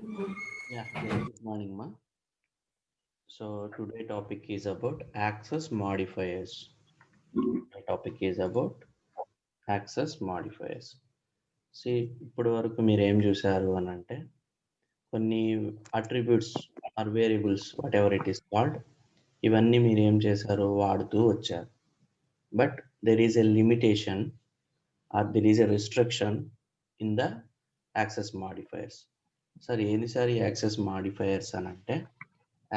Yeah, very good morning, ma. So today topic is about access modifiers. The topic is about access modifiers. See, ఇప్పుడు వరకు మీరు ఏం చూసారు అని అంటే కొన్ని attributes or variables whatever it is called ఇవన్నీ మీరు ఏం చేశారు వాడుతూ వచ్చారు. But there is a limitation or there is a restriction in the access modifiers. Sir ఏంది సార్ ఈ యాక్సెస్ మాడిఫైయర్స్ అని అంటే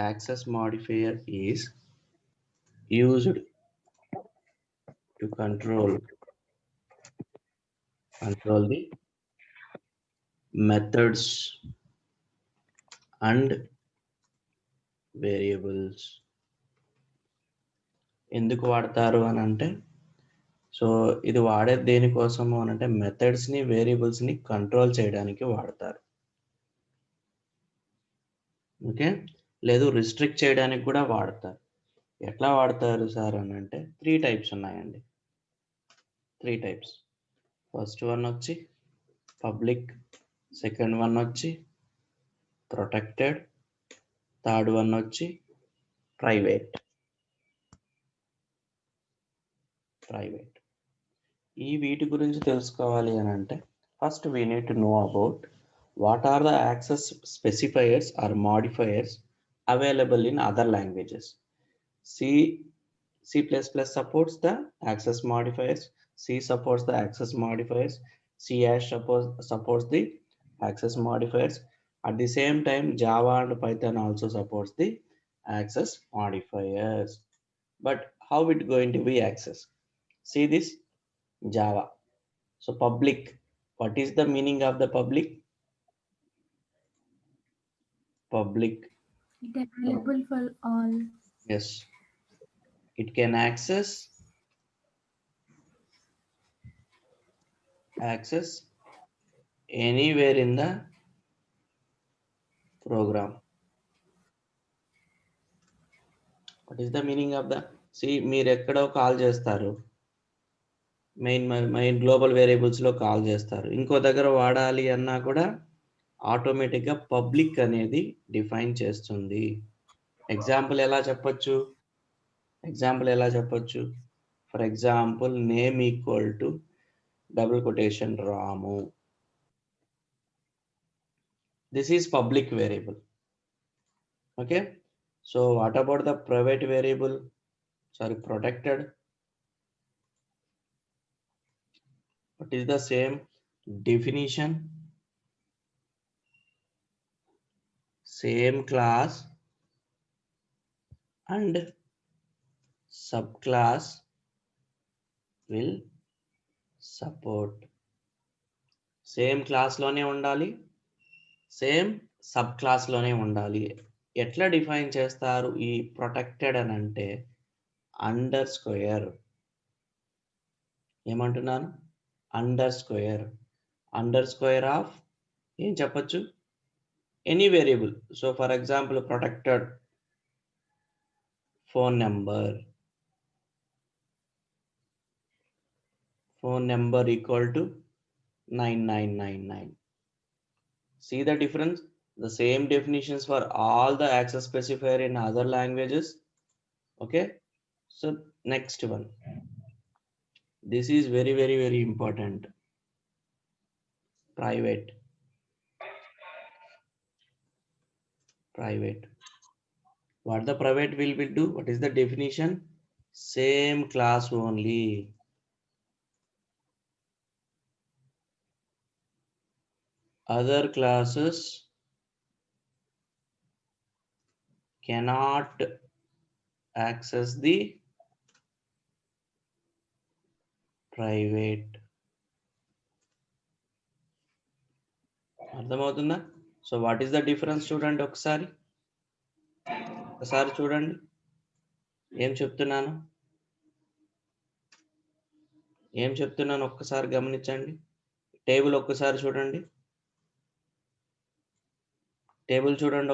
access modifier is used to control the methods and variables. ఎందుకు వాడతారు అని అంటే సో ఇది వాడేది దేనికోసము అని అంటే మెథడ్స్ని వేరియబుల్స్ని కంట్రోల్ చేయడానికి వాడతారు. ఓకే, లేదు రిస్ట్రిక్ట్ చేయడానికి కూడా వాడతారు. ఎట్లా వాడతారు సార్ అని అంటే 3 టైప్స్ ఉన్నాయండి. 3 టైప్స్. ఫస్ట్ వన్ వచ్చి పబ్లిక్, సెకండ్ వన్ వచ్చి ప్రొటెక్టెడ్, థర్డ్ వన్ వచ్చి ప్రైవేట్. ఈ వీటి గురించి తెలుసుకోవాలి అని అంటే first we need to know about what are the access specifiers or modifiers available in other languages. C C++ supports the access modifiers, C supports the access modifiers, C# supports the access modifiers. At the same time, Java and Python also supports the access modifiers. But how it going to be accessed? See this Java. So public. What is the meaning of the public? Public. It available for all. Yes. It can access anywhere in the program. What is the meaning of the మీరు ఎక్కడో call చేస్తారు, main global వేరియబుల్స్లో call చేస్తారు, ఇంకో దగ్గర వాడాలి అన్నా కూడా ఆటోమేటిక్గా పబ్లిక్ అనేది డిఫైన్ చేస్తుంది. ఎగ్జాంపుల్ ఎలా చెప్పొచ్చు? For example name equal to double quotation Ramu. This is public variable. Okay, so what about the private variable, protected? What is the same definition? Same class and subclass will support. Same క్లాస్లోనే ఉండాలి, same sub క్లాస్లోనే ఉండాలి. ఎట్లా define చేస్తారు ఈ protected అని అంటే under square. ఏమంటున్నాను? Under square of ఏం చెప్పచ్చు? Any variable. So for example protected phone number equal to 9999. See the difference? The same definitions for all the access specifier in other languages. Okay, so next one, this is very important. Private. What the private will do? What is the definition? Same class only. Other classes cannot access the private. అర్థమవుతుందా? So what is the difference చూడండి ఒకసారి చూడండి ఏం చెప్తున్నాను ఒక్కసారి గమనించండి. Table ఒక్కసారి చూడండి,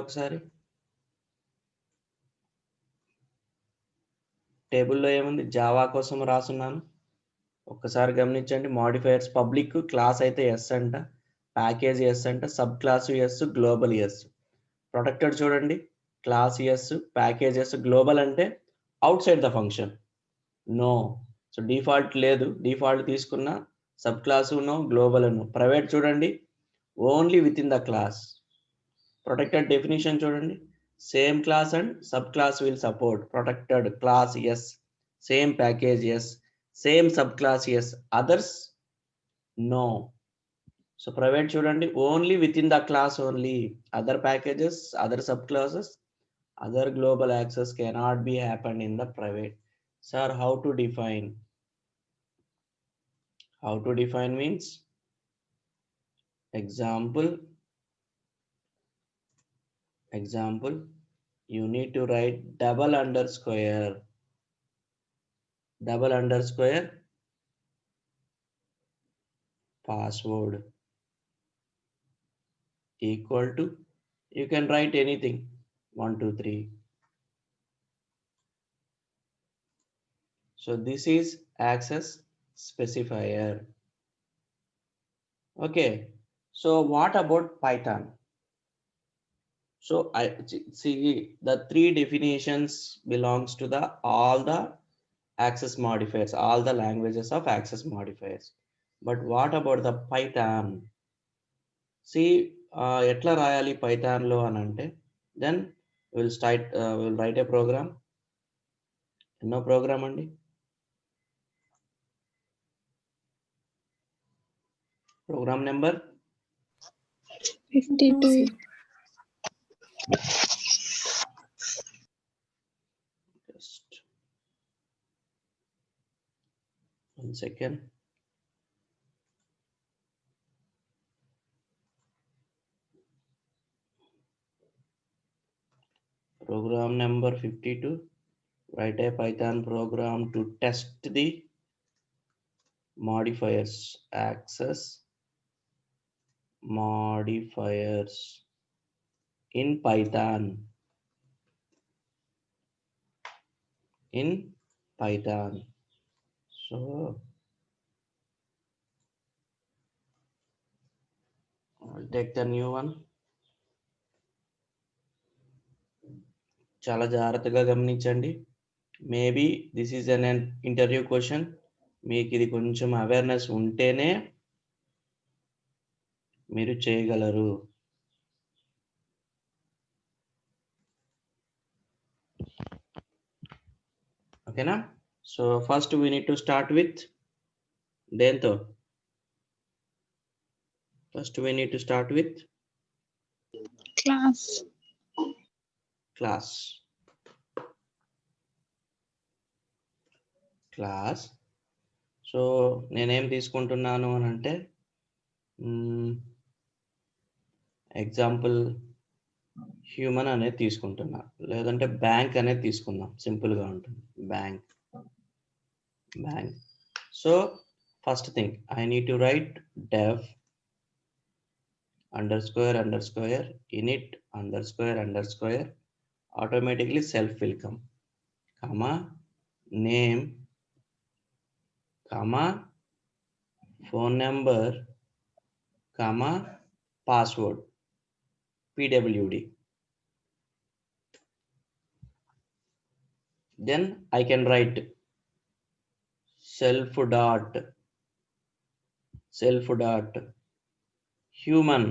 ఒకసారి టేబుల్లో ఏముంది? జావా కోసం రాసున్నాను. ఒక్కసారి గమనించండి. మాడిఫైయర్స్ పబ్లిక్, క్లాస్ అయితే ఎస్ అంట, ప్యాకేజ్ ఎస్ అంటే sub class yes, global yes. Protected చూడండి, class yes, package yes, global అంటే outside the function. No. So default లేదు, డిఫాల్ట్ తీసుకున్న sub class no, global no. Private చూడండి, only within the class. Protected definition చూడండి, same class and sub class will support. Protected class yes, same package yes, same sub class yes, others no. So private చూడండి, only within the class only. Other packages, other sub classes, other global access cannot be happened in the private. Sir, how to define? How to define means example, you need to write double underscore password equal to, you can write anything, 1 2 3. So this is access specifier. Okay, so what about Python? So I see the three definitions belongs to the all the access modifiers, all the languages of access modifiers. But what about the Python? See, etla rayali Python lo anante, then we'll write a program. No program andi, program number 52. just 1 second. Program number 52. Write a Python program to test the modifiers, access modifiers in Python. So I'll take the new one. చాలా జాగ్రత్తగా గమనించండి. Maybe this is an interview question. మీకు ఇది కొంచెం awareness ఉంటేనే మీరు చేయగలరు. ఓకేనా? So first we need to start with దేంతో? First we need to start with class. So నేనేం తీసుకుంటున్నాను అని అంటే ఎగ్జాంపుల్ హ్యూమన్ అనేది తీసుకుంటున్నా, లేదంటే బ్యాంక్ అనేది తీసుకుందాం, సింపుల్గా ఉంటుంది. Bank. So first thing I need to right deaf __ init __ automatically self will come, comma name, comma phone number, comma password, pwd. Then I can write self dot human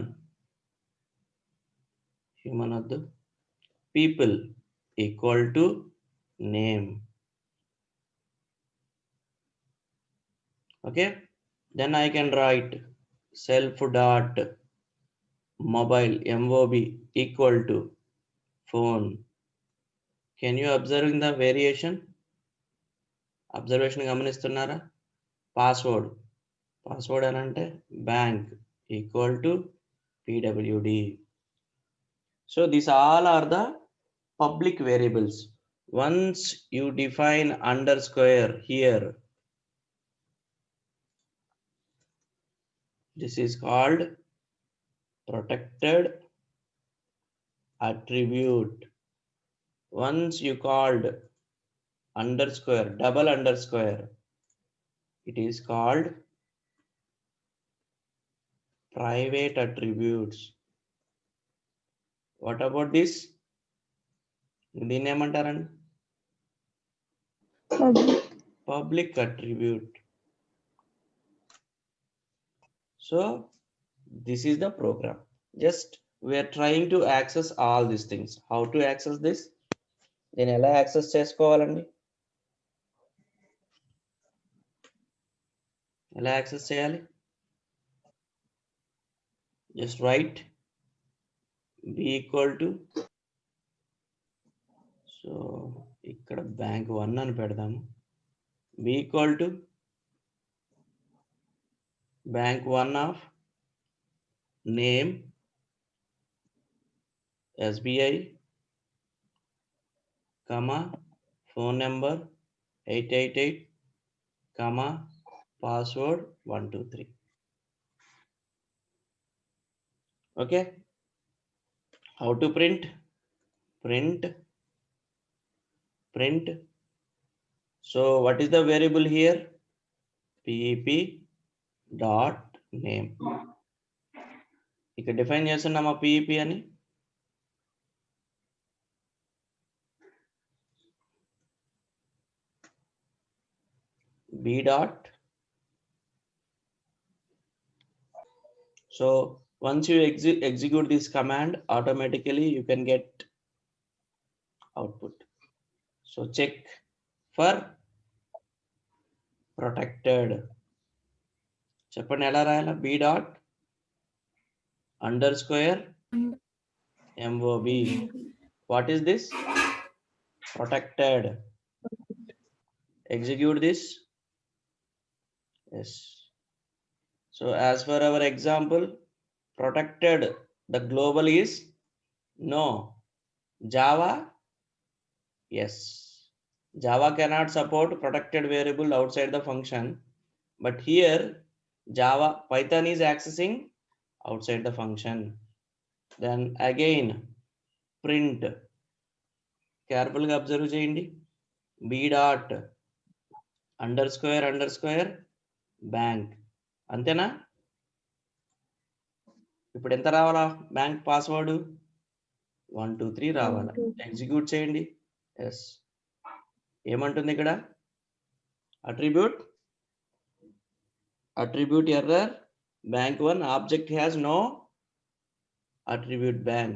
of the people equal to name. Okay, then I can write self dot mobile mob equal to phone. Can you observe the variation? Observation గమనిస్తున్నారా? Password అని అంటే bank equal to pwd. So these all are the public variables. Once you define underscore here, this is called protected attribute. Once you called underscore, double underscore, it is called private attributes. What about this? దీన్ని ఏమంటారండి? Public attribute. So this is the program. Just we are trying to access all these things. How to access this? దీన్ని ఎలా access చేసుకోవాలండి? ఎలా access చేయాలి? Just write b equal to, so ఇక్కడ bank 1 అని పెడదాము. b equal to bank 1 of name SBI, comma phone number 888, comma password 123. Okay, how to print? Print. So what is the variable here? pep dot name. ఇక్కడ define చేస్తున్నామా pep అని? b dot. So once you execute this command, automatically you can get output. So check for protected. చెప్పండి ఎలా రాయాలా? b dot underscore mob. What is this? Protected. Execute this. Yes. So as for our example, protected, the global is no. Java, yes. Java cannot support protected variable outside the function, but here Java, Python is accessing outside the function. Then again print, careful ga observe cheyandi, b dot underscore bank. అంతేనా? ఇప్పుడు ఎంత రావాలా? Bank password 123 రావాలా? Execute చేయండి. Yes. ఏమంటుంది ఇక్కడ? Attribute error, bank 1 object has no attribute bank.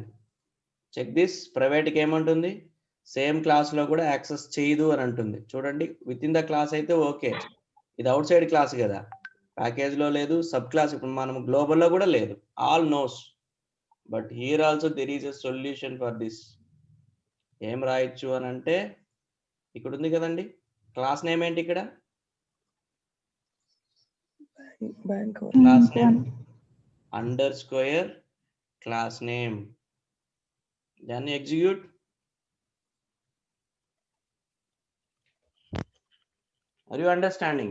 Check this. Private కి ఏమంటుంది? సేమ్ క్లాస్ లో కూడా యాక్సెస్ చేయదు అని అంటుంది. చూడండి, విత్ ఇన్ ద క్లాస్ అయితే ఓకే, ఇది అవుట్ సైడ్ క్లాస్ కదా, ప్యాకేజ్ లో లేదు, సబ్ క్లాస్, ఇప్పుడు మనం గ్లోబల్ లో కూడా లేదు. All knows, but here also there is a solution for this. ఏం రాయొచ్చు అని అంటే, ఇక్కడ ఉంది కదండి క్లాస్ నేమ్ ఏంటి? ఇక్కడ class name underscore class name. దాన్ని execute. Are you understanding?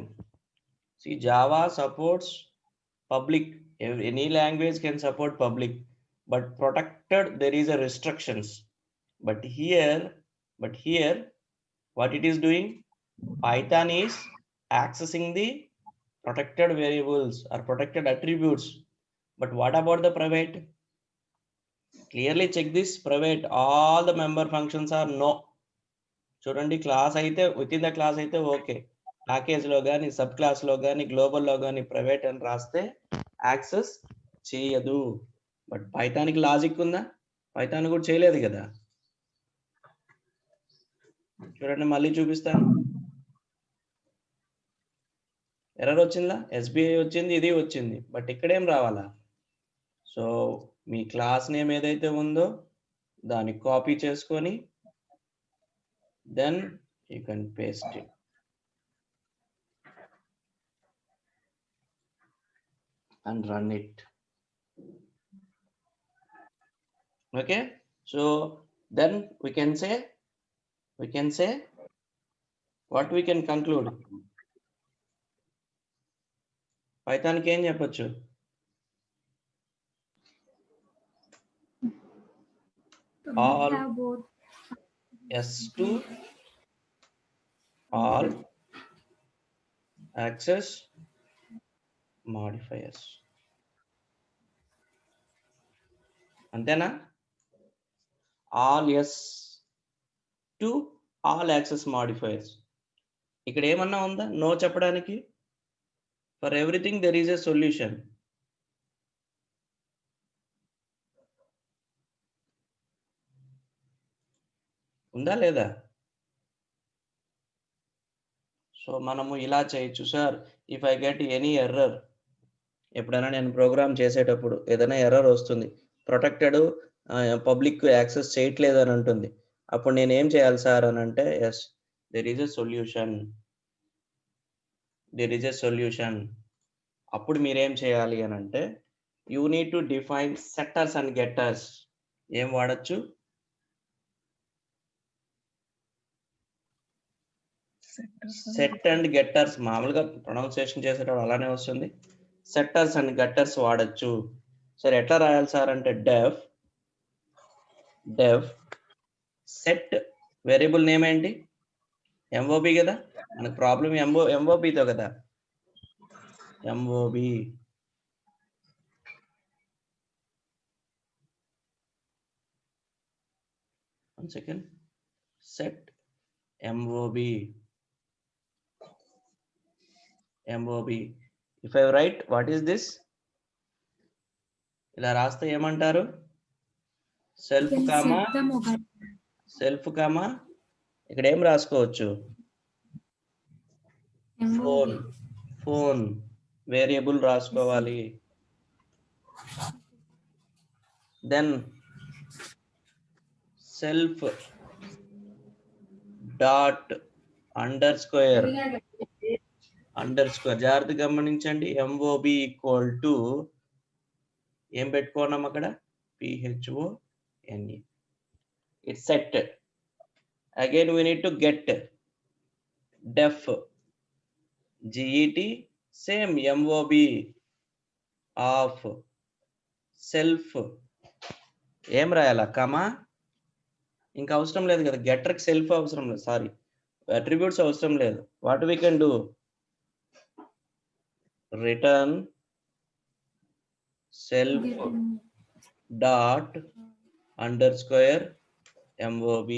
See, Java supports public. Any language can support public, but protected there is a restrictions. But here, what it is doing? Python is accessing the protected variables or protected attributes. But what about the private? Clearly check this. Private, all the member functions are no. చూడండి, class అయితే with in the class అయితే okay, package లో కానీ sub class లో కానీ global లో కానీ private అని రాస్తే యాక్సెస్ చేయదు. బట్ పైథాన్కి లాజిక్ ఉందా? పైథాన్ కూడా చేయలేదు కదా. చూడండి, మళ్ళీ చూపిస్తాను. ఎర్రర్ వచ్చిందా? ఎస్బీఐ వచ్చింది, ఇది వచ్చింది, బట్ ఇక్కడేం రావాలా? సో మీ క్లాస్ నేమ్ ఏదైతే ఉందో దాన్ని కాపీ చేసుకొని then you can paste it and run it. Okay, so then we can say what we can conclude. Python ki em cheppochu? All have both. S2 all access modifiers. అంతేనా? All yes to all access modifiers. ఇక్కడ ఏమన్నా ఉందా no చెప్పడానికి? For everything there is a solution. ఉందా లేదా? So మనము ఇలా చేయొచ్చు sir. If I get any error, ఎప్పుడైనా నేను ప్రోగ్రామ్ చేసేటప్పుడు ఏదైనా ఎర్రర్ వస్తుంది, ప్రొటెక్టెడ్ పబ్లిక్ యాక్సెస్ చేయట్లేదు అని ఉంటుంది, అప్పుడు నేను ఏం చేయాలి సార్ అని అంటే, yes there is a solution, there is a solution. అప్పుడు మీరేం చేయాలి అని అంటే, you need to define setters and getters. ఏం వాడచ్చు? Set and getters. మామూలుగా ప్రొనౌన్సియేషన్ చేసేటప్పుడు అలానే వస్తుంది. సెట్టర్స్ అండ్ గెట్టర్స్ వాడచ్చు. సరే ఎట్లా రాయాలి సార్ అంటే, డెఫ్ సెట్ వేరియబుల్ నేమ్ ఏంటి? ఎంఓబి కదా. మనకు ప్రాబ్లం ఎంఓబితో కదా. MOB one second. Set MOB. If I write, what is this? ఇలా రాస్తే ఏమంటారు? సెల్ఫ్ కామా ఇక్కడ ఏం రాసుకోవచ్చు? ఫోన్ వేరియబుల్ రాసుకోవాలి. Then self dot under square జాగ్రత్త గమనించండి. ఎంఓబి ఈక్వల్ టు ఏం పెట్టుకున్నాం అక్కడ? PHONE. It's set. Again we need to get def GET same MOB of self ఏం రాయాలా? కమా. ఇంకా అవసరం లేదు కదా, గెట్టర్కి సెల్ఫ్ అవసరం లేదు, సారీ అట్రిబ్యూట్స్ అవసరం లేదు. What we can do? Return self dot under square MOB.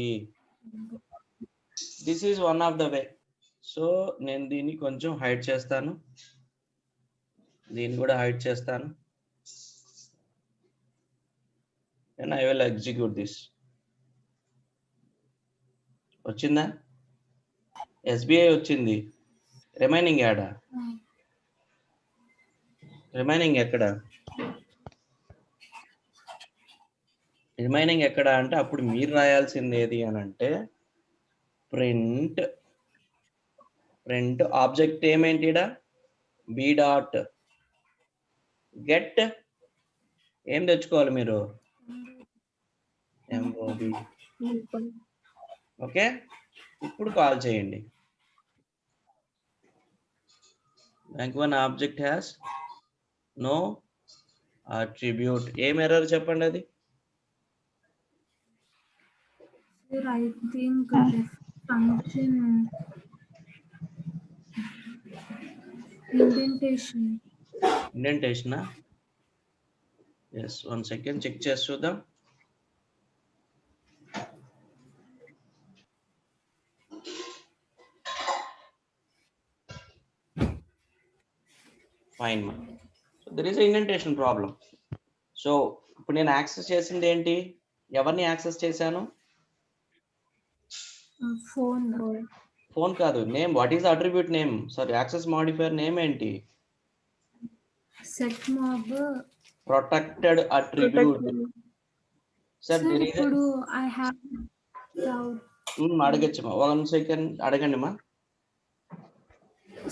This is one of the way. So నేను దీన్ని కొంచెం హైడ్ చేస్తాను, దీన్ని కూడా హైడ్ చేస్తాను. And I will execute this. వచ్చిందా? SBI వచ్చింది. రిమైనింగ్ యాడా? రిమైనింగ్ ఎక్కడ? రిమైనింగ్ ఎక్కడ అంటే, అప్పుడు మీరు రాయాల్సింది ఏది అని అంటే, ప్రింట్ ఆబ్జెక్ట్ ఏమేంటి? బి డాట్ గెట్ ఏం తెచ్చుకోవాలి మీరు? MOB. ఓకే, ఇప్పుడు కాల్ చేయండి. bank1 object has no attribute. ఏం ఎర్రర్ చెప్పండి అది? Sir, I think function ఇండెంటేషనా? ఎస్, 1 సెకండ్ చెక్ చేసి చూద్దాం. ఫైన్ మా. So there is indentation problem. So ఇప్పుడు నేను యాక్సెస్ చేసింది ఏంటి? ఎవరిని యాక్సెస్ చేశాను? ఫోన్ కాదు. Name, what is attribute name? Sorry, access modifier name ఏంటి? Set mob protected attribute. Sir ఇప్పుడు ఐ హావ్ డౌట్. అడగచ్చు మా, 1 సెకండ్ అడగండి మా.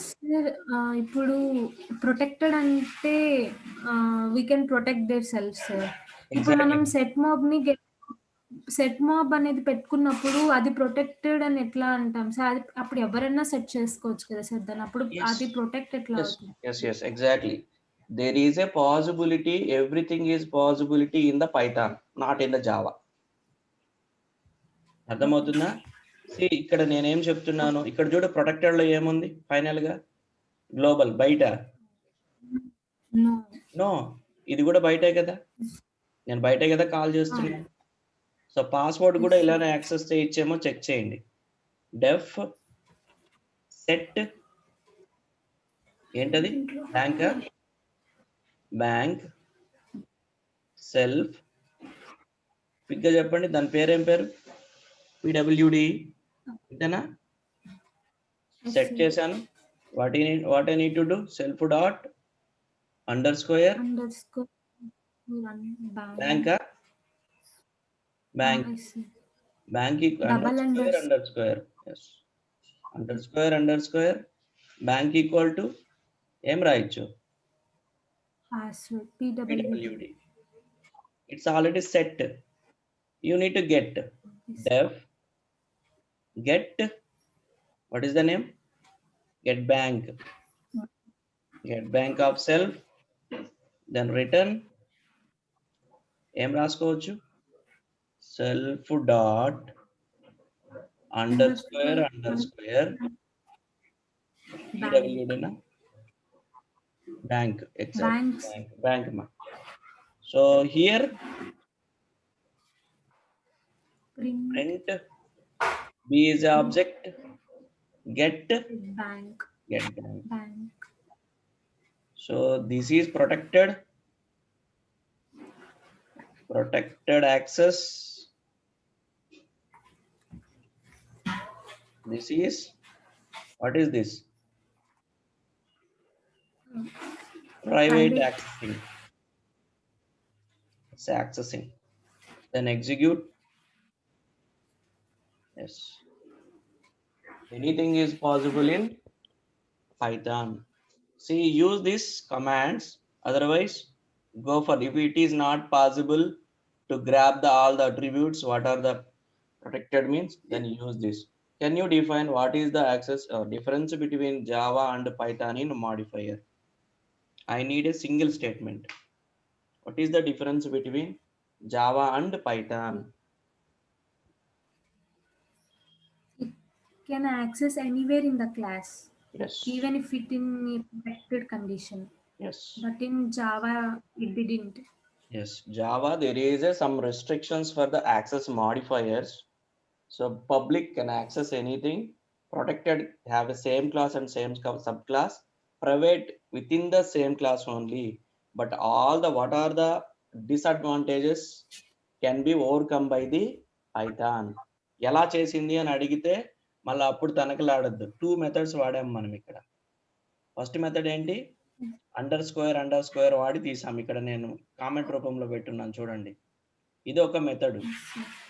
సార్ ఇప్పుడు ప్రొటెక్టెడ్ అంటే we can protect there self sir. ఇప్పుడు మనం సెట్ మాబ్ అనేది పెట్టుకున్నప్పుడు అది ప్రొటెక్టెడ్ అని ఎట్లా అంటాం సార్? అది అప్పుడు ఎవరైనా సెట్ చేసుకోవచ్చు కదా సార్ దాన్ని, అప్పుడు అది ప్రొటెక్ట్ ఎట్లా అవుతుంది? yes exactly. There is a possibility, everything is possibility in the Python, not in the Java. అర్థమవుతుందా? ఇక్కడ నేనేం చెప్తున్నాను, ఇక్కడ చూడ ప్రొటెక్టెడ్ లో ఏముంది ఫైనల్ గా? గ్లోబల్. బయట నో, ఇది కూడా బయటే కదా. నేను బయటే కదా కాల్ చేస్తున్నా. సో పాస్వర్డ్ కూడా ఇలానే యాక్సెస్ చేయొచ్చేమో చెక్ చేయండి. డెఫ్ సెట్ ఏంటది? బ్యాంక్ సెల్ఫ్ క్విక్గా చెప్పండి, దాని పేరేం పేరు? పిడబ్ల్యూడి ఇంతేనా? సెట్ చేశాను. What I need to do? Self dot under square bank underscore S underscore bank equal to ఏం రాయొచ్చు? PWD. It's already set. You need to get def get what is the name? Get bank of self, then return ఏం రాసుకోవచ్చు? Self dot under square PWD bank exactly bank ma. So here print B is the object, get bank. So this is protected access. This is what is this? Private accessing. It's accessing. Then execute. Yes. Anything is possible in Python. See, use these commands. Otherwise, go for if it is not possible to grab all the attributes, what are the protected means, then use this. Can you define what is the access difference between Java and Python in modifier? I need a single statement. What is the difference between Java and Python? It can access anywhere in the class. Yes. Even if it in a protected condition. Yes. But in Java, it didn't. Yes, Java, there is some restrictions for the access modifiers. So public can access anything. Protected have the same class and same subclass. Private within the same class only. But all the what are the disadvantages can be overcome by the Python. ఎలా చేసింది అని అడిగితే మళ్ళీ అప్పుడు తనకలాడద్దు. 2 methods వాడాం మనం ఇక్కడ. First method ఏంటి? Under square వాడి తీసాం. ఇక్కడ నేను కామెంట్ రూపంలో పెట్టున్నాను చూడండి. ఇది ఒక మెథడ్.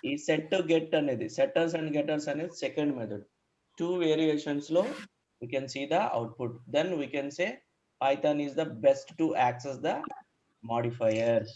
ఈ సెట్ గెట్ అనేది సెట్టర్స్ అండ్ గెటర్స్ అనేది సెకండ్ మెథడ్. 2 వేరియేషన్స్ లో we can see the output. Then we can say Python is the best to access the modifiers.